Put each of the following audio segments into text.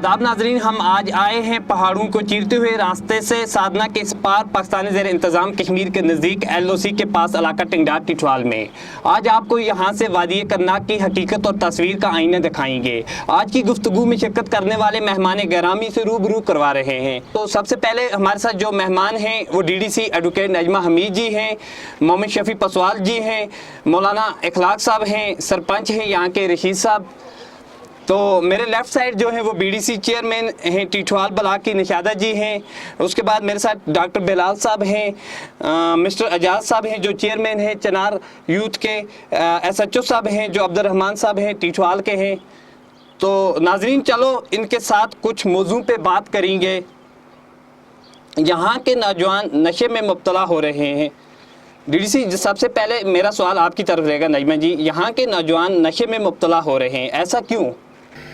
आदाब नाजरीन, हम आज आए हैं पहाड़ों को चीरते हुए रास्ते से साधना के इस पार पाकिस्तानी ज़ेर इंतज़ाम कश्मीर के नज़दीक LOC के पास इलाका टिंगडार टिटवाल में। आज आपको यहाँ से वादी करनाक की हकीकत और तस्वीर का आईना दिखाएंगे। आज की गुफ्तगू में शिरकत करने वाले मेहमान गिरामी से रूबरू करवा रहे हैं। तो सबसे पहले हमारे साथ जो मेहमान हैं वो DDC एडवोकेट नजमा हमीद जी हैं, मोहम्मद शफी पसवाल जी हैं, मौलाना इखलाक साहब हैं, सरपंच हैं यहाँ के रशीद साहब। तो मेरे लेफ़्ट साइड जो है वो BDC चेयरमैन हैं टिटवाल ब्लॉक की निशादा जी हैं। उसके बाद मेरे साथ डॉक्टर बिलाल साहब हैं, मिस्टर एजाज साहब हैं जो चेयरमैन हैं चनार यूथ के, SHO साहब हैं जो अब्दुर्रहमान साहब हैं टिटवाल के हैं। तो नाजरीन चलो इनके साथ कुछ मौजू पे बात करेंगे। यहाँ के नौजवान नशे में मुब्तला हो रहे हैं। DDC सबसे पहले मेरा सवाल आपकी तरफ रहेगा नजमा जी, यहाँ के नौजवान नशे में मुब्तला हो रहे हैं, ऐसा क्यों?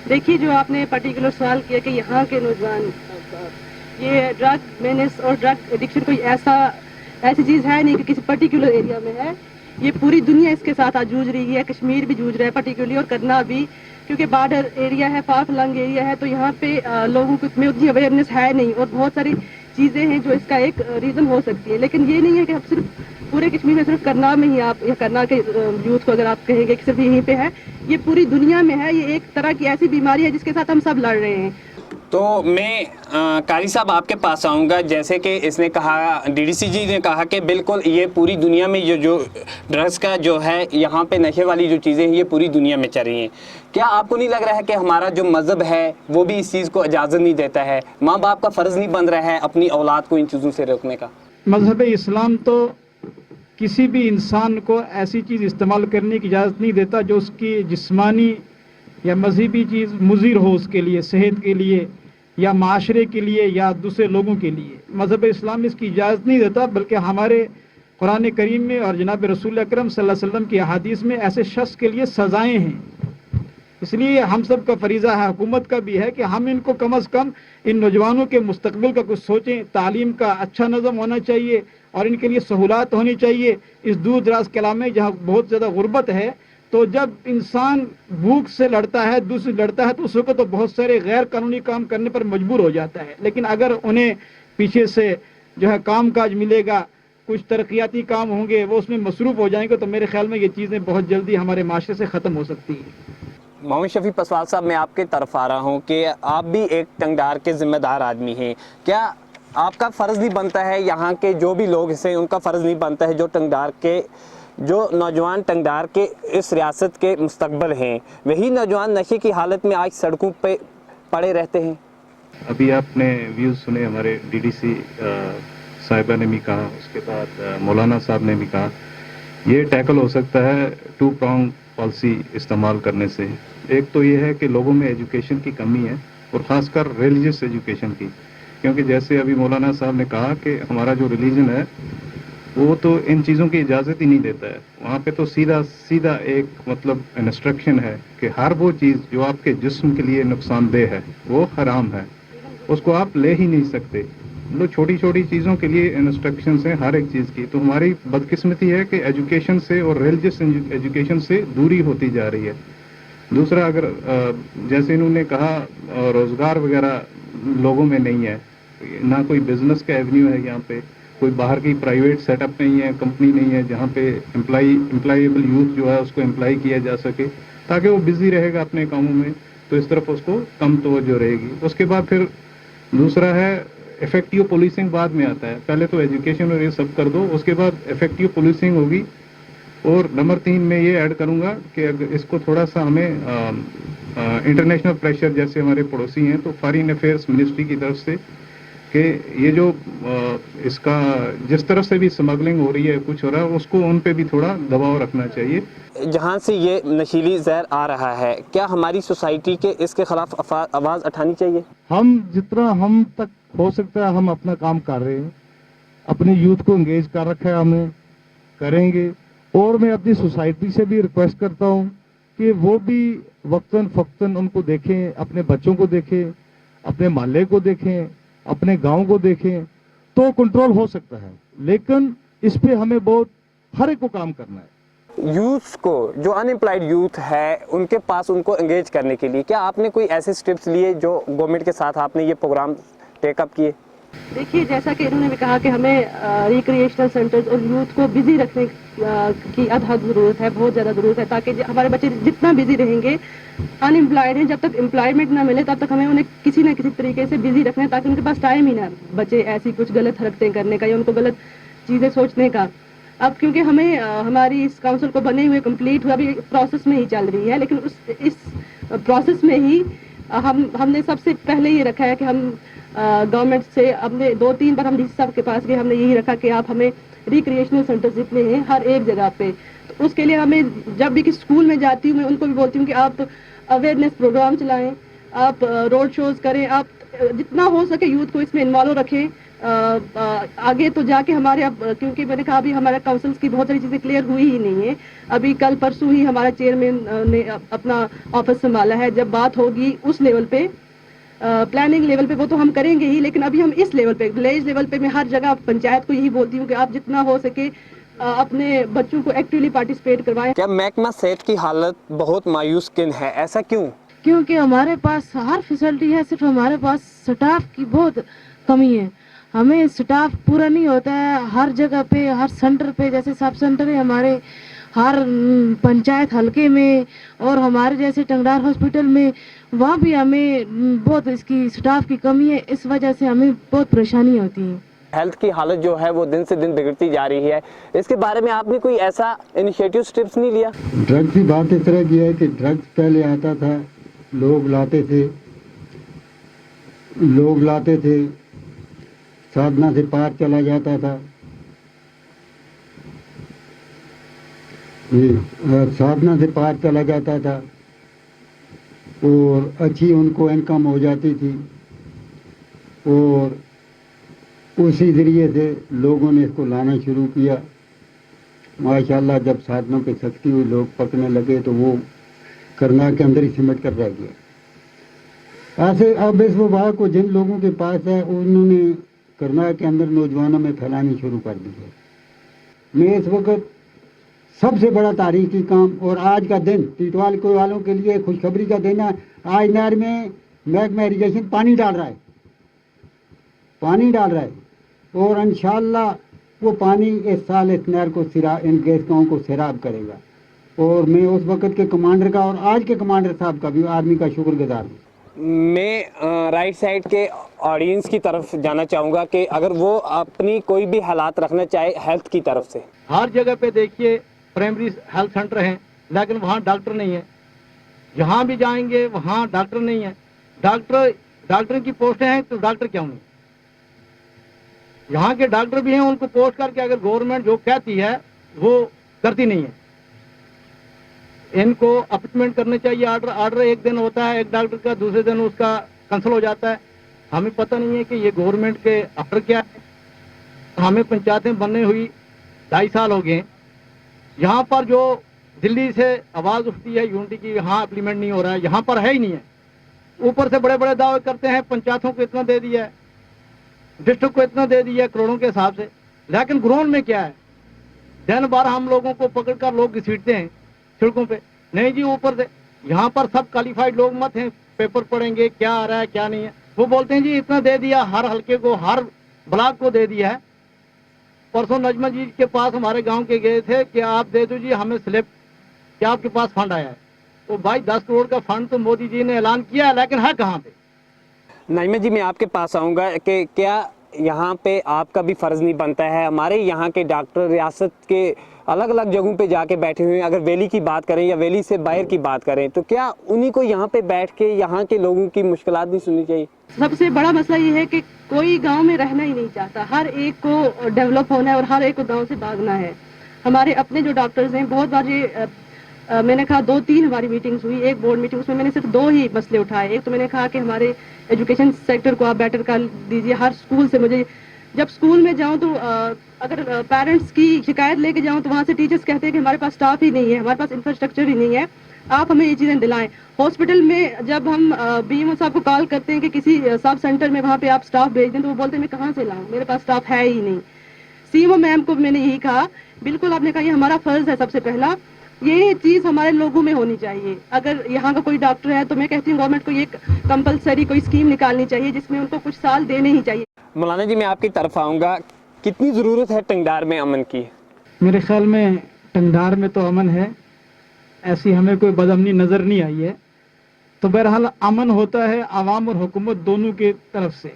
देखिए, जो आपने पर्टिकुलर सवाल किया कि यहाँ के नौजवान, ये ड्रग मेनेस और ड्रग एडिक्शन कोई ऐसी चीज़ है नहीं कि किसी पर्टिकुलर एरिया में है। ये पूरी दुनिया इसके साथ आज जूझ रही है, कश्मीर भी जूझ रहा है पर्टिकुलरली, और करना भी, क्योंकि बॉर्डर एरिया है, फार फ्लंग एरिया है, तो यहाँ पे लोगों को में उतनी अवेयरनेस है नहीं, और बहुत सारी चीज़ें हैं जो इसका एक रीज़न हो सकती है। लेकिन ये नहीं है कि आप सिर्फ पूरे कश्मीर में सिर्फ करना में ही आप, या करना के यूथ को अगर आप कहेंगे कि सिर्फ यहीं पे है, ये पूरी दुनिया में है। ये एक तरह की ऐसी बीमारी है जिसके साथ हम सब लड़ रहे हैं। तो मैं कारी साहब आपके पास आऊँगा। जैसे कि इसने कहा, DDC जी ने कहा कि बिल्कुल ये पूरी दुनिया में ये जो ड्रग्स का जो है, यहाँ पे नशे वाली जो चीज़ें हैं ये पूरी दुनिया में चल रही हैं। क्या आपको नहीं लग रहा है कि हमारा जो मज़हब है वो भी इस चीज़ को इजाज़त नहीं देता है? माँ बाप का फ़र्ज़ नहीं बन रहा है अपनी औलाद को इन चीज़ों से रोकने का? मज़हब इस्लाम तो किसी भी इंसान को ऐसी चीज़ इस्तेमाल करने की इजाज़त नहीं देता जो उसकी जिस्मानी या मजहबी चीज़ मुज़िर हो उसके लिए, सेहत के लिए या माशरे के लिए या दूसरे लोगों के लिए। मज़हब इस्लाम इसकी इजाज़त नहीं देता, बल्कि हमारे कुरान करीम में और जनाब रसूल अकरम सल्लल्लाहु अलैहि वसल्लम की अहादीस में ऐसे शख्स के लिए सज़ाएँ हैं। इसलिए हम सब का फरीज़ा है, हुकूमत का भी है, कि हम इनको कम अज़ कम इन नौजवानों के मुस्तकबिल का कुछ सोचें। तालीम का अच्छा नज़म होना चाहिए और इनके लिए सहूलात होनी चाहिए। इस दूर दराज के इलाके में जहाँ बहुत ज़्यादा गुर्बत है, तो जब इंसान भूख से लड़ता है, दूसरे लड़ता है, तो उस वक्त तो बहुत सारे गैर कानूनी काम करने पर मजबूर हो जाता है। लेकिन अगर उन्हें पीछे से जो है काम काज मिलेगा, कुछ तरक्याती काम होंगे, वो उसमें मसरूफ़ हो जाएंगे, तो मेरे ख्याल में ये चीज़ें बहुत जल्दी हमारे माशरे से ख़त्म हो सकती हैं। मोहम्मद शफी पसवाल साहब, मैं आपके तरफ आ रहा हूँ कि आप भी एक टंगडार के ज़िम्मेदार आदमी हैं। क्या आपका फ़र्ज़ नहीं बनता है, यहाँ के जो भी लोग हैं उनका फ़र्ज़ नहीं बनता है, जो टंगडार के जो नौजवान टंगडार के इस रियासत के मुस्तकबिल हैं, वही नौजवान नशे की हालत में आज सड़कों पे पड़े रहते हैं? अभी आपने व्यूज़ सुने, हमारे DDC साहिबा ने भी कहा, उसके बाद मौलाना साहब ने भी कहा, ये टैकल हो सकता है 2 prong पॉलिसी इस्तेमाल करने से। एक तो ये है कि लोगों में एजुकेशन की कमी है, और ख़ासकर रिलीजियस एजुकेशन की, क्योंकि जैसे अभी मौलाना साहब ने कहा कि हमारा जो रिलीजन है वो तो इन चीज़ों की इजाज़त ही नहीं देता है। वहाँ पे तो सीधा एक मतलब इंस्ट्रक्शन है कि हर वो चीज़ जो आपके जिस्म के लिए नुकसानदेह है वो हराम है, उसको आप ले ही नहीं सकते। मतलब छोटी छोटी चीज़ों के लिए इंस्ट्रक्शंस हैं हर एक चीज़ की। तो हमारी बदकिस्मती है कि एजुकेशन से और रिलीजियस एजुकेशन से दूरी होती जा रही है। दूसरा, अगर जैसे इन्होंने कहा, रोज़गार वगैरह लोगों में नहीं है, ना कोई बिजनेस का एवेन्यू है, यहाँ पे कोई बाहर की प्राइवेट सेटअप नहीं है, कंपनी नहीं है जहाँ पे एम्प्लॉयबल यूथ जो है उसको एम्प्लॉय किया जा सके, ताकि वो बिजी रहेगा अपने कामों में, तो इस तरफ उसको कम तवज्जो रहेगी। उसके बाद फिर दूसरा है इफेक्टिव पुलिसिंग, बाद में आता है। पहले तो एजुकेशन और ये सब कर दो, उसके बाद इफेक्टिव पुलिसिंग होगी। और नंबर 3 में ये ऐड करूँगा कि अगर इसको थोड़ा सा हमें इंटरनेशनल प्रेशर, जैसे हमारे पड़ोसी हैं, तो फॉरेन अफेयर्स मिनिस्ट्री की तरफ से कि ये जो इसका जिस तरफ से भी स्मगलिंग हो रही है, कुछ हो रहा है, उसको उन पे भी थोड़ा दबाव रखना चाहिए। जहाँ से ये नशीली जहर आ रहा है, क्या हमारी सोसाइटी के इसके खिलाफ आवाज़ उठानी चाहिए? हम जितना हम तक हो सकता है हम अपना काम कर रहे हैं, अपने यूथ को इंगेज कर रखा है, हमें करेंगे। और मैं अपनी सोसाइटी से भी रिक्वेस्ट करता हूँ कि वो भी वक्तन फ़क्तन उनको देखें, अपने बच्चों को देखें, अपने मोहल्ले को देखें, अपने गांव को देखें, तो कंट्रोल हो सकता है। लेकिन इस पे हमें बहुत हर एक को काम करना है। یوتھ کو جو ان امپلائڈ یوتھ ہے ان کے پاس ان کو انگیج کرنے کے لیے کیا آپ نے کوئی ایسے اسٹیپس لیے جو گورنمنٹ کے ساتھ آپ نے یہ پروگرام ٹیک اپ کیے؟ دیکھیے جیسا کہ انہوں نے بھی کہا کہ ہمیں ریکریشنل سینٹرز اور یوتھ کو بزی رکھنے کی حد ضرورت ہے، بہت زیادہ ضرورت ہے، تاکہ ہمارے بچے جتنا بزی رہیں گے، ان امپلائڈ ہیں، جب تک امپلائمنٹ نہ ملے تب تک ہمیں انہیں کسی نہ کسی طریقے سے بزی رکھنا ہے تاکہ ان کے پاس ٹائم ہی نہ بچے ایسی کچھ غلط حرکتیں کرنے کا یا ان کو غلط چیزیں سوچنے کا۔ اب کیونکہ ہمیں ہماری اس کاؤنسل کو بنے ہوئے کمپلیٹ ہوا ابھی پروسیس میں ہی چل رہی ہے، لیکن اس پروسیس میں ہی ہم نے سب سے پہلے یہ رکھا ہے کہ ہم گورنمنٹ سے ہم نے 2-3 بار ہم ڈی سی صاحب کے پاس گئے، ہم نے یہی رکھا کہ آپ ہمیں ریکریشنل سینٹر جتنے ہیں ہر ایک جگہ پہ، تو اس کے لیے ہمیں جب بھی کسی اسکول میں جاتی ہوں میں ان کو بھی بولتی ہوں کہ آپ اویئرنیس پروگرام چلائیں، آپ روڈ شوز کریں، آپ جتنا ہو سکے یوتھ کو اس میں انوالو رکھیں آگے تو جا کے ہمارے اب کیونکہ میں نے کہا ابھی ہمارے کاؤنسلس کی بہت ساری چیزیں کلیئر ہوئی ہی نہیں ہیں، ابھی کل پرسوں ہی ہمارا چیئرمین نے اپنا آفس سنبھالا ہے، جب بات ہوگی اس لیول پہ پلاننگ لیول پہ وہ تو ہم کریں گے ہی، لیکن ابھی ہم اس لیول پہ ولیج لیول پہ میں ہر جگہ پنچایت کو یہی بولتی ہوں کہ آپ جتنا ہو سکے اپنے بچوں کو ایکٹیولی پارٹیسپیٹ کروائیں۔ کیا محکمہ صحت کی حالت بہت مایوس کن ہے، ایسا کیوں؟ کیونکہ ہمارے پاس ہر فیسلٹی ہے، صرف ہمارے پاس سٹاف کی بہت کمی ہے، ہمیں سٹاف پورا نہیں ہوتا ہے ہر جگہ پہ، ہر سینٹر پہ، جیسے سب سینٹر ہے ہمارے ہر پنچایت حلقے میں اور ہمارے جیسے ٹنگڈار ہاسپٹل میں، وہاں بھی ہمیں بہت اس کی سٹاف کی کمی ہے، اس وجہ سے ہمیں بہت پریشانی ہوتی ہے۔ ہیلتھ کی حالت جو ہے وہ دن سے دن بگڑتی جا رہی ہے، اس کے بارے میں آپ نے کوئی ایسا انیشیٹو اسٹیپس نہیں لیا؟ ڈرگ کی بات اس طرح کی ہے کہ ڈرگس پہلے آتا تھا، لوگ لاتے تھے، سادھنا سے پار چلا جاتا تھا، سادھنا سے پار چلا جاتا تھا اور اچھی ان کو انکم ہو جاتی تھی، اور اسی ذریعے سے لوگوں نے اس کو لانا شروع کیا۔ ماشاءاللہ جب سادھنوں پہ سختی ہوئی، لوگ پکنے لگے تو وہ کرنا کے اندر ہی سمٹ کر رہ گیا۔ ایسے اب اس وبا کو جن لوگوں کے پاس ہے انہوں نے کرنا کے اندر نوجوانوں میں پھیلانی شروع کر دی ہے۔ میں اس وقت سب سے بڑا تاریخی کام اور آج کا دن ٹیٹوال کو والوں کے لیے خوشخبری کا دن ہے، آج نہر میں محکمہ اریگیشن پانی ڈال رہا ہے اور انشاءاللہ وہ پانی اس سال اس نہر کو ان گیس گاؤں کو سیراب کرے گا، اور میں اس وقت کے کمانڈر کا اور آج کے کمانڈر صاحب کا بھی آرمی کا شکر گزار ہوں۔ میں رائٹ سائڈ کے آڈینس کی طرف جانا چاہوں گا کہ اگر وہ اپنی کوئی بھی حالات رکھنا چاہے ہیلتھ کی طرف سے، ہر جگہ پہ دیکھیے پرائمری ہیلتھ سینٹر ہیں لیکن وہاں ڈاکٹر نہیں ہے، جہاں بھی جائیں گے وہاں ڈاکٹر نہیں ہے، ڈاکٹر کی پوسٹیں ہیں تو ڈاکٹر کیوں نہیں؟ یہاں کے ڈاکٹر بھی ہیں، ان کو پوسٹ کر کے اگر گورنمنٹ جو کہتی ہے وہ کرتی نہیں ہے۔ ان کو اپوائنٹمنٹ کرنے چاہیے، آرڈر ایک دن ہوتا ہے ایک ڈاکٹر کا، دوسرے دن اس کا کنسل ہو جاتا ہے، ہمیں پتہ نہیں ہے کہ یہ گورنمنٹ کے آرڈر کیا ہے۔ ہمیں پنچایتیں بننے ہوئی 2.5 سال ہو گئے ہیں، یہاں پر جو دلی سے آواز اٹھتی ہے یونٹی کی، یہاں امپلیمنٹ نہیں ہو رہا ہے، یہاں پر ہے ہی نہیں ہے۔ اوپر سے بڑے بڑے دعوے کرتے ہیں، پنچایتوں کو اتنا دے دیا ہے، ڈسٹرکٹ کو اتنا دے دیا ہے کروڑوں کے حساب سے، لیکن گراؤنڈ میں کیا ہے؟ دن بھر ہم لوگوں کو پکڑ کر لوگ گھسیٹتے ہیں سڑکوں پہ، نہیں جی اوپر سے یہاں پر سب کوالیفائڈ لوگ مت ہیں، پیپر پڑھیں گے کیا آ رہا ہے کیا نہیں ہے، وہ بولتے ہیں جی اتنا دے دیا، ہر حلقے کو ہر بلاک کو دے دیا ہے۔ پرسوں نجمہ جی کے پاس ہمارے گاؤں کے گئے تھے کہ آپ دے دو جی ہمیں سلپ، کیا آپ کے پاس فنڈ آیا ہے؟ تو بھائی 10 کروڑ کا فنڈ تو مودی جی نے اعلان کیا ہے لیکن ہے کہاں پہ؟ نائمہ جی میں آپ کے پاس آؤں گا کہ کیا یہاں پہ آپ کا بھی فرض نہیں بنتا ہے؟ ہمارے یہاں کے ڈاکٹر ریاست کے الگ الگ جگہوں پہ جا کے بیٹھے ہوئے ہیں، اگر ویلی کی بات کریں یا ویلی سے باہر کی بات کریں تو کیا انہی کو یہاں پہ بیٹھ کے یہاں کے لوگوں کی مشکلات نہیں سننی چاہیے؟ سب سے بڑا مسئلہ یہ ہے کہ کوئی گاؤں میں رہنا ہی نہیں چاہتا، ہر ایک کو ڈیولپ ہونا ہے اور ہر ایک کو گاؤں سے بھاگنا ہے۔ ہمارے اپنے جو ڈاکٹرز ہیں بہت بار میں نے کہا 2-3 ہماری میٹنگز ہوئی، ایک بورڈ میٹنگ، اس میں نے صرف 2 ہی مسئلے اٹھائے۔ ایک تو میں نے کہا کہ ہمارے ایجوکیشن سیکٹر کو آپ بیٹر کر دیجیے، ہر اسکول سے مجھے جب اسکول میں جاؤں تو اگر پیرنٹس کی شکایت لے کے جاؤں تو وہاں سے ٹیچرس کہتے ہیں کہ ہمارے پاس اسٹاف ہی نہیں ہے، ہمارے پاس انفراسٹرکچر ہی نہیں ہے، آپ ہمیں یہ چیزیں دلائیں۔ ہاسپٹل میں جب ہم بی ایم او صاحب کو کال کرتے ہیں کہ کسی سب سینٹر میں وہاں پہ آپ اسٹاف بھیج دیں تو وہ بولتے ہیں میں کہاں سے لاؤں، میرے پاس اسٹاف ہے ہی نہیں۔ सीएमओ मैम को मैंने यही कहा, बिल्कुल आपने कहा ये हमारा फर्ज है, सबसे पहला ये चीज हमारे लोगों में होनी चाहिए। अगर यहाँ का कोई डॉक्टर है तो मैं कहती हूँ गवर्नमेंट को ये कंपलसरी कोई स्कीम निकालनी चाहिए जिसमें उनको कुछ साल देने ही चाहिए। मौलाना जी, मैं आपकी तरफ आऊँगा, कितनी ज़रूरत है टंगडार में अमन की? मेरे ख्याल में टंगडार में तो अमन है, ऐसी हमें कोई बदअमनी नज़र नहीं आई है। तो बहरहाल अमन होता है आवाम और हुकूमत दोनों की तरफ से।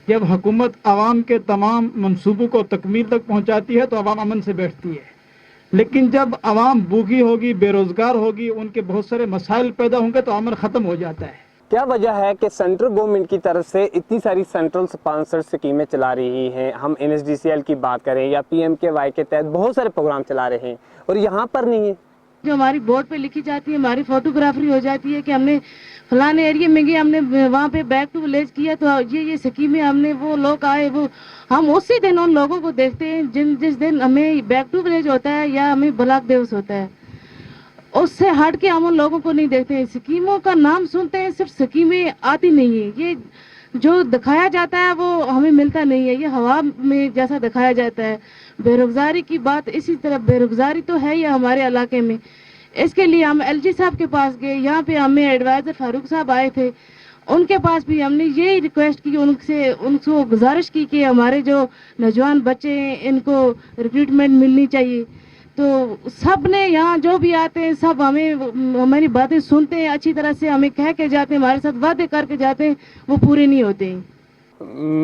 जब हुकूमत आवाम के तमाम मंसूबों को तकमील तक पहुंचाती है तो आवाम अमन से बैठती है, लेकिन जब आवाम भूखी होगी, बेरोज़गार होगी, उनके बहुत सारे मसाइल पैदा होंगे तो अमन ख़त्म हो जाता है। क्या वजह है कि सेंट्रल गवर्नमेंट की तरफ से इतनी सारी सेंट्रल स्पॉन्सर्ड स्कीमें चला रही हैं, हम NSDCL की बात करें या PMKY के तहत बहुत सारे प्रोग्राम चला रहे हैं, और यहाँ पर नहीं है? जो हमारी बोर्ड पे लिखी जाती है, हमारी फोटोग्राफरी हो जाती है कि हमने फलाने एरिया में गए, हमने वहाँ पे बैक टू विलेज किया, तो ये स्कीमें हमने, वो लोग आए, वो हम उसी दिन उन लोगों को देखते हैं जिस दिन हमें बैक टू विलेज होता है या हमें ब्लॉक दिवस होता है, उससे हट के हम उन लोगों को नहीं देखते हैं। स्कीमों का नाम सुनते हैं, सिर्फ स्कीमें आती नहीं है, ये जो दिखाया जाता है वो हमें मिलता नहीं है, ये हवा में जैसा दिखाया जाता है। बेरोजगारी की बात इसी तरह, बेरोजगारी तो है ही हमारे इलाके में, इसके लिए हम LG साहब के पास गए, यहाँ पे हमें एडवाइज़र फारूक साहब आए थे, उनके पास भी हमने यही रिक्वेस्ट की, उनको गुजारिश की कि हमारे जो नौजवान बच्चे हैं इनको रिक्रूटमेंट मिलनी चाहिए। तो सब ने यहाँ जो भी आते हैं सब हमारी बातें सुनते हैं, अच्छी तरह से हमें कह के जाते हैं, हमारे साथ वादे करके जाते हैं, वो पूरे नहीं होते हैं।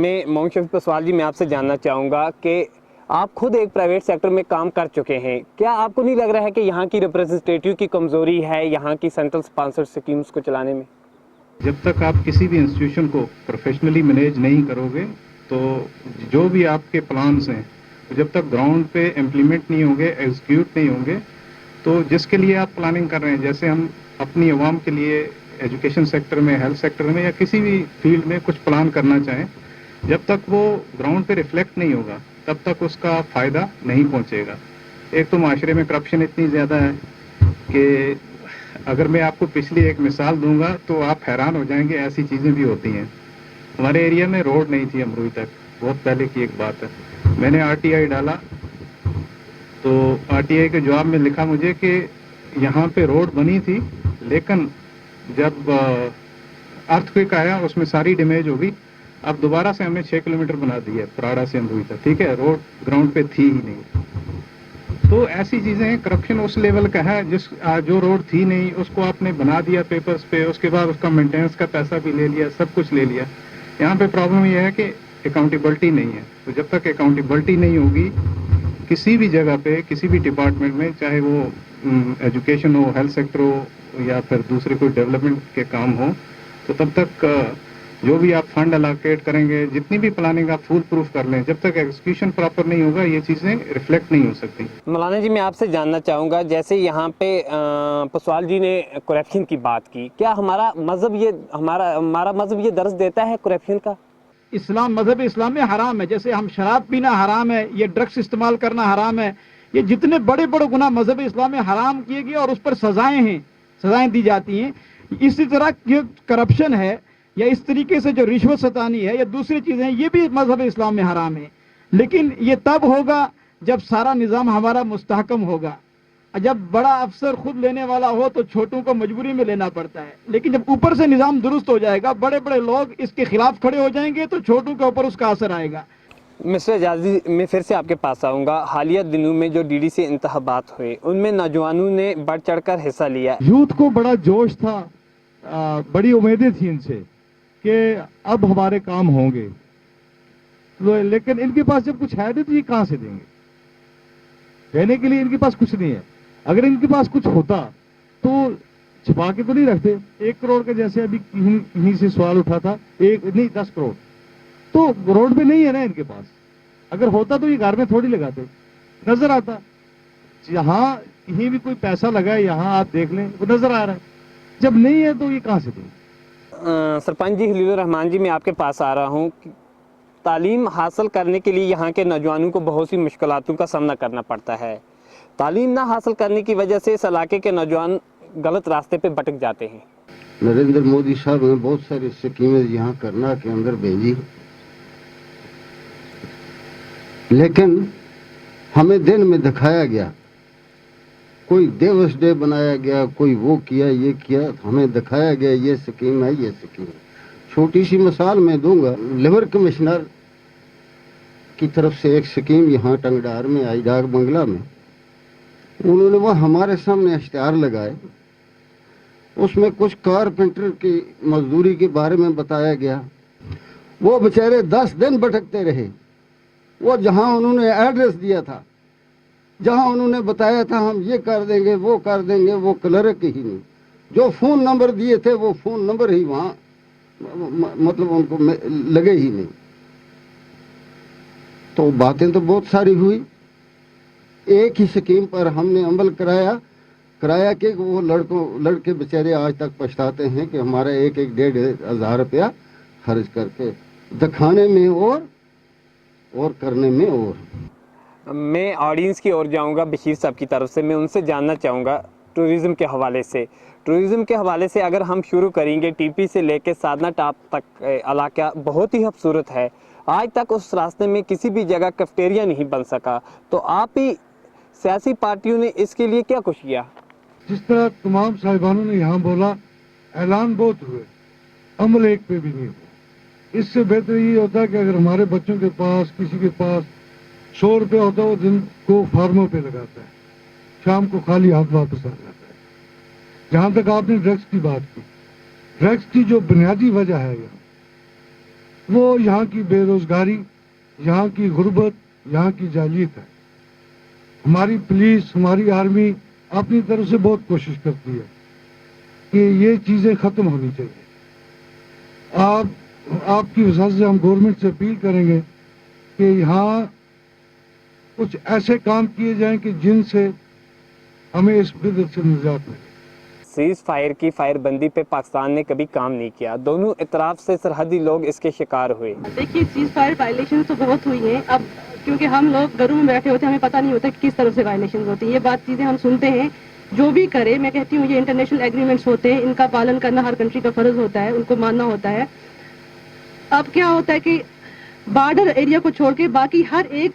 मैं मोहम्मद शफीक पासवान जी, मैं आपसे जानना चाहूँगा कि आप खुद एक प्राइवेट सेक्टर में काम कर चुके हैं, क्या आपको नहीं लग रहा है कि यहाँ की रिप्रेजेंटेटिव की कमज़ोरी है यहाँ की सेंट्रल स्पॉन्सर्ड स्कीम्स को चलाने में? जब तक आप किसी भी इंस्टीट्यूशन को प्रोफेशनली मैनेज नहीं करोगे तो जो भी आपके प्लान्स हैं जब तक ग्राउंड पे इम्प्लीमेंट नहीं होंगे, एग्जीक्यूट नहीं होंगे, तो जिसके लिए आप प्लानिंग कर रहे हैं, जैसे हम अपनी आवाम के लिए एजुकेशन सेक्टर में, हेल्थ सेक्टर में या किसी भी फील्ड में कुछ प्लान करना चाहें, जब तक वो ग्राउंड पे रिफ्लेक्ट नहीं होगा तब तक उसका फ़ायदा नहीं पहुंचेगा। एक तो माशरे में करप्शन इतनी ज़्यादा है कि अगर मैं आपको पिछली एक मिसाल दूंगा तो आप हैरान हो जाएंगे, ऐसी चीज़ें भी होती हैं। हमारे एरिया में रोड नहीं थी अमरूई तक, बहुत पहले की एक बात है। मैंने RTI डाला तो RTI के जवाब में लिखा मुझे कि यहाँ पे रोड बनी थी, लेकिन जब अर्थक्वेक आया उसमें सारी डैमेज हो गई, अब दोबारा से हमने 6 किलोमीटर बना दिया पराड़ा से अमरूई तक, ठीक है, रोड ग्राउंड पे थी ही नहीं। तो ऐसी चीज़ें हैं, करप्शन उस लेवल का है जो रोड थी नहीं उसको आपने बना दिया पेपर्स पे, उसके बाद उसका मेंटेनेंस का पैसा भी ले लिया, सब कुछ ले लिया। यहाँ पे प्रॉब्लम यह है कि अकाउंटेबिलिटी नहीं है। तो जब तक अकाउंटेबिलिटी नहीं होगी किसी भी जगह पे, किसी भी डिपार्टमेंट में, चाहे वो एजुकेशन हो, हेल्थ सेक्टर हो या फिर दूसरे कोई डेवलपमेंट के काम हो, तो तब तक जो भी आप फंड अलोकेट करेंगे, जितनी भी प्लानिंग आप फुल प्रूफ कर लें, जब तक एग्जीक्यूशन प्रॉपर नहीं होगा ये चीज़ें रिफ्लेक्ट नहीं हो सकती। मौलाना जी, मैं आपसे जानना चाहूँगा, जैसे यहाँ पे पासवान जी ने करप्शन की बात की, क्या हमारा मज़हब ये दर्ज देता है करप्शन का? इस्लाम, मजहब इस्लाम में हराम है, जैसे हम शराब पीना हराम है, ये ड्रग्स इस्तेमाल करना हराम है, ये जितने बड़े बड़े गुनाह मजहब इस्लाम में हराम किए गए और उस पर सजाएं हैं, सजाएं दी जाती हैं। इसी तरह ये करप्शन है या इस तरीके से जो रिश्वत सतानी है या दूसरी चीज़ें, ये भी मजहब इस्लाम में हराम है। लेकिन ये तब होगा जब सारा निज़ाम हमारा मुस्तहकम होगा। जब बड़ा अफसर खुद लेने वाला हो तो छोटों को मजबूरी में लेना पड़ता है, लेकिन जब ऊपर से निज़ाम दुरुस्त हो जाएगा, बड़े बड़े लोग इसके खिलाफ खड़े हो जाएंगे तो छोटों के ऊपर उसका असर आएगा। मिस्टर एजाजी, मैं फिर से आपके पास आऊँगा। हालिया दिनों में जो DDC इंतखाबात हुए उनमें नौजवानों ने बढ़ चढ़ कर हिस्सा लिया। यूथ को बड़ा जोश था, बड़ी उम्मीदें थी इनसे कि अब हमारे काम होंगे, लेकिन इनके पास जब कुछ है नहीं तो ये कहाँ से देंगे? देने के लिए इनके पास कुछ नहीं है। अगर इनके पास कुछ होता तो छिपा के तो नहीं रखते। 1 करोड़ के जैसे अभी यहीं से सवाल उठा था, 10 करोड़ तो रोड पे नहीं है ना इनके पास। अगर होता तो ये घर में थोड़ी लगाते, नजर आता। यहाँ कहीं भी कोई पैसा लगा है, यहाँ आप देख लें, वो नजर आ रहा है। जब नहीं है तो ये कहाँ से देंगे? सरपंच जी हलीलुर रहमान जी, मैं आपके पास आ रहा हूँ। तालीम हासिल करने के लिए यहाँ के नौजवानों को बहुत सी मुश्किलातों का सामना करना पड़ता है। तालीम ना हासिल करने की वजह से इस इलाके के नौजवान गलत रास्ते पे भटक जाते हैं। नरेंद्र मोदी साहब ने बहुत सारी स्कीमें यहाँ करना के अंदर भेजी, लेकिन हमें दिन में दिखाया गया, कोई दिवस डे बनाया गया, कोई वो किया ये किया, हमें दिखाया गया ये स्कीम है ये स्कीम है। छोटी सी मिसाल मैं दूंगा, लिवर कमिश्नर की तरफ से एक स्कीम यहाँ टंगडार में आई, डाक बंगला में, उन्होंने वो हमारे सामने इश्तिहार लगाए, उसमें कुछ कारपेंटर की मजदूरी के बारे में बताया गया। वो बेचारे 10 दिन भटकते रहे, वो जहाँ उन्होंने एड्रेस दिया था, जहाँ उन्होंने बताया था हम ये कर देंगे वो कर देंगे, वो क्लर्क ही नहीं, जो फ़ोन नंबर दिए थे वो फ़ोन नंबर ही वहाँ मतलब उनको लगे ही नहीं। तो बातें तो बहुत सारी हुई, एक ही स्कीम पर हमने अमल कराया कि वो लड़के बेचारे आज तक पछताते हैं कि हमारा 1,000-1,500 रुपया खर्च करके दिखाने में और करने में और। मैं ऑडियंस की ओर जाऊंगा बशीर साहब की तरफ से, मैं उनसे जानना चाहूँगा टूरिज़्म के हवाले से अगर हम शुरू करेंगे, टीपी से लेके साधना टॉप तक इलाका बहुत ही खूबसूरत है, आज तक उस रास्ते में किसी भी जगह कैफेटेरिया नहीं बन सका, तो आप ही सियासी पार्टियों ने इसके लिए क्या कुछ किया? जिस तरह तमाम साहिबानों ने यहाँ बोला, ऐलान बहुत हुए, अमल एक पे भी नहीं हुआ। इससे बेहतर ये होता है कि अगर हमारे बच्चों के पास किसी के पास 100 रुपया होता है, वो दिन को फार्मों पे लगाता है, शाम को खाली हाथ वापस आ जाता है। जहाँ तक आपने ड्रग्स की बात की, ड्रग्स की जो बुनियादी वजह है यहाँ, वो यहाँ की बेरोजगारी, यहाँ की गुर्बत, यहाँ की जालियत है। हमारी पुलिस, हमारी आर्मी अपनी तरफ से बहुत कोशिश करती है कि ये चीज़ें ख़त्म होनी चाहिए। आपकी वजह से हम गवर्नमेंट से अपील करेंगे कि यहाँ कुछ ऐसे काम किए जाएं कि जिनसे हमें इस बिदअत से निजात मिले। सीज फायर की फायरबंदी पे पाकिस्तान ने कभी काम नहीं किया, दोनों इतराफ से सरहदी लोग इसके शिकार हुए। देखिए, सीज फायर वायलेशन तो बहुत हुई हैं, अब क्योंकि हम लोग घरों में बैठे होते हैं, हमें पता नहीं होता कि किस तरह से वायलेशन होती है। ये बात चीज़ें हम सुनते हैं, जो भी करे, मैं कहती हूँ ये इंटरनेशनल एग्रीमेंट्स होते हैं, इनका पालन करना हर कंट्री का फर्ज होता है, उनको मानना होता है। अब क्या होता है कि बॉर्डर एरिया को छोड़ के बाकी हर एक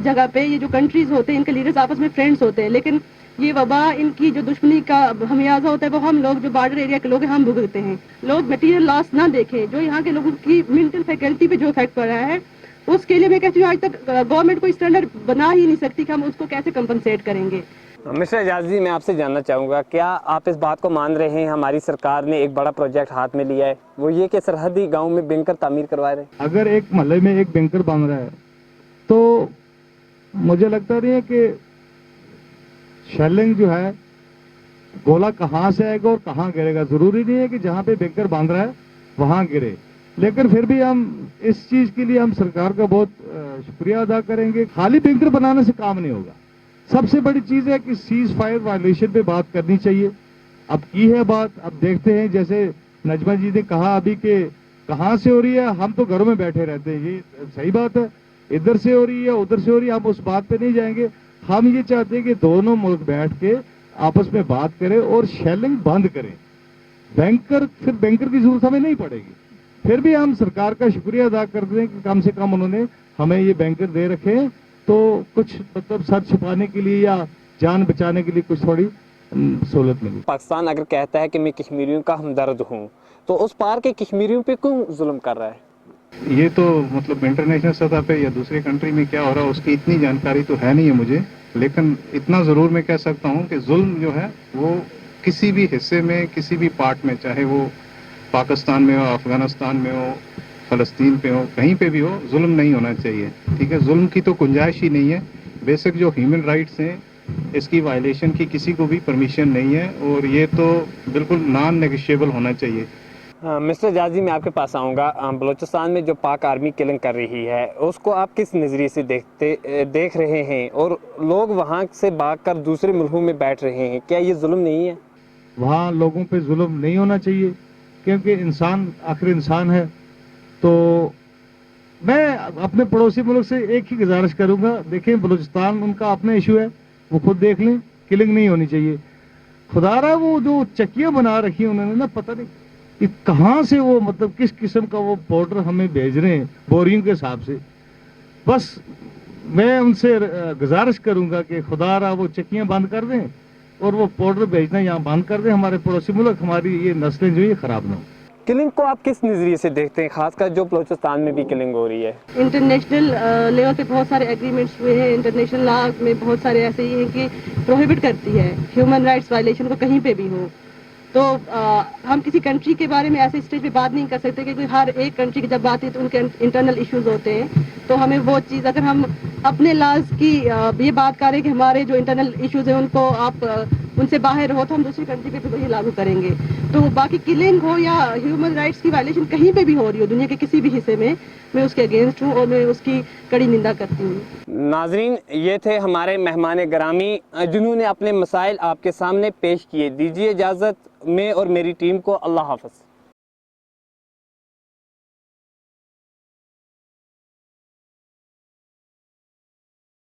जगह पे ये जो कंट्रीज होते हैं, इनके लीडर्स आपस में फ्रेंड्स होते हैं, लेकिन ये वबा, इनकी जो दुश्मनी का हमियाजा होता है वो हम लोग जो बॉर्डर एरिया के लोग हैं हम भुगतते हैं। लोग मटेरियल लॉस ना देखें, जो यहाँ के लोगों की मेंटल फैकल्टी पे जो इफेक्ट पड़ रहा है, उसके लिए मैं कहती हूँ आज तक गवर्नमेंट कोई स्टैंडर्ड बना ही नहीं सकती कि हम उसको कैसे कंपनसेट करेंगे। मिस्टर एजाज जी, मैं आपसे जानना चाहूँगा, क्या आप इस बात को मान रहे हैं हमारी सरकार ने एक बड़ा प्रोजेक्ट हाथ में लिया है, वो ये कि सरहदी गाँव में बैंकर तामीर करवा रहे हैं? अगर एक महल्ले में एक बैंकर बन रहा है तो मुझे लगता नहीं है कि शेलिंग जो है, गोला कहाँ से आएगा और कहाँ गिरेगा। जरूरी नहीं है कि जहाँ पे बैंकर बांध रहा है वहाँ गिरे, लेकिन फिर भी हम इस चीज के लिए हम सरकार का बहुत शुक्रिया अदा करेंगे। खाली बैंकर बनाने से काम नहीं होगा। सबसे बड़ी चीज है कि सीज फायर वायलेशन पे बात करनी चाहिए। अब की है बात, अब देखते हैं, जैसे नजमा जी ने कहा अभी कि कहाँ से हो रही है, हम तो घरों में बैठे रहते हैं, ये सही बात है, इधर से हो रही है उधर से हो रही है, हम उस बात पे नहीं जाएंगे। हम ये चाहते हैं कि दोनों मुल्क बैठ के आपस में बात करें और शेलिंग बंद करें। बैंकर की जरूरत हमें नहीं पड़ेगी। फिर भी हम सरकार का शुक्रिया अदा कर दें कि कम से कम उन्होंने हमें ये बैंकर दे रखे, तो कुछ मतलब सर छुपाने के लिए या जान बचाने के लिए कुछ थोड़ी सहूलत मिली। पाकिस्तान अगर कहता है कि मैं कश्मीरियों का हमदर्द हूँ, तो उस पार के कश्मीरियों पे क्यों जुल्म कर रहा है? ये तो मतलब इंटरनेशनल सतह पे या दूसरी कंट्री में क्या हो रहा है उसकी इतनी जानकारी तो है नहीं है मुझे, लेकिन इतना ज़रूर मैं कह सकता हूँ कि जुल्म जो है वो किसी भी हिस्से में, किसी भी पार्ट में, चाहे वो पाकिस्तान में हो, अफगानिस्तान में हो, फ़लस्तीन पे हो, कहीं पे भी हो, जुल्म नहीं होना चाहिए। ठीक है, जुल्म की तो गुंजाइश ही नहीं है। बेसिक जो ह्यूमन राइट्स हैं, इसकी वायलेशन की किसी को भी परमिशन नहीं है और ये तो बिल्कुल नॉन नेगोशिएबल होना चाहिए। मिस्टर जाजी, मैं आपके पास आऊँगा। बलूचिस्तान में जो पाक आर्मी किलिंग कर रही है उसको आप किस नज़रिए से देख रहे हैं, और लोग वहाँ से भागकर दूसरे मुल्कों में बैठ रहे हैं, क्या ये जुल्म नहीं है? वहाँ लोगों पे जुल्म नहीं होना चाहिए, क्योंकि इंसान आखिर इंसान है। तो मैं अपने पड़ोसी मुल्क से एक ही गुजारिश करूँगा, देखें बलूचिस्तान उनका अपना इशू है, वो खुद देख लें, किलिंग नहीं होनी चाहिए। खुदारा वो जो चक्कियाँ बना रखी हैं उन्होंने ना, पता नहीं कहाँ से वो मतलब किस किस्म का वो पाउडर हमें भेज रहे हैं बोरियों के हिसाब से। बस मैं उनसे गुजारिश करूंगा कि खुदारा वो चक्कियां बंद कर दें और वो पाउडर भेजना यहाँ बंद कर दें, हमारे पड़ोसी मुल्क हमारी ये नस्लें जो ये ख़राब ना हो। किलिंग को आप किस नज़रिए से देखते हैं, खासकर जो बलूचिस्तान में भी किलिंग हो रही है? इंटरनेशनल लेवल पे बहुत सारे एग्रीमेंट्स हुए हैं, इंटरनेशनल लॉ में बहुत सारे ऐसे ही हैं कि प्रोहिबिट करती है ह्यूमन राइट्स वायलेशन को कहीं पे भी हो। तो हम किसी कंट्री के बारे में ऐसे स्टेज पे बात नहीं कर सकते क्योंकि हर एक कंट्री की जब बात है तो उनके इंटरनल इश्यूज होते हैं। तो हमें वो चीज़, अगर हम अपने लॉज की ये बात करें कि हमारे जो इंटरनल इश्यूज हैं उनको आप उनसे बाहर हो, तो हम दूसरी कंट्री पे वही लागू करेंगे। तो बाकी किलिंग हो या ह्यूमन राइट्स की वायलेशन कहीं पे भी हो रही हो दुनिया के किसी भी हिस्से में, मैं उसके अगेंस्ट हूँ और मैं उसकी कड़ी निंदा करती हूँ। नाजरीन, ये थे हमारे मेहमान ग्रामी जिन्होंने अपने मसाइल आपके सामने पेश किए। दीजिए इजाज़त, मैं और मेरी टीम को अल्लाह हाफ़िज़।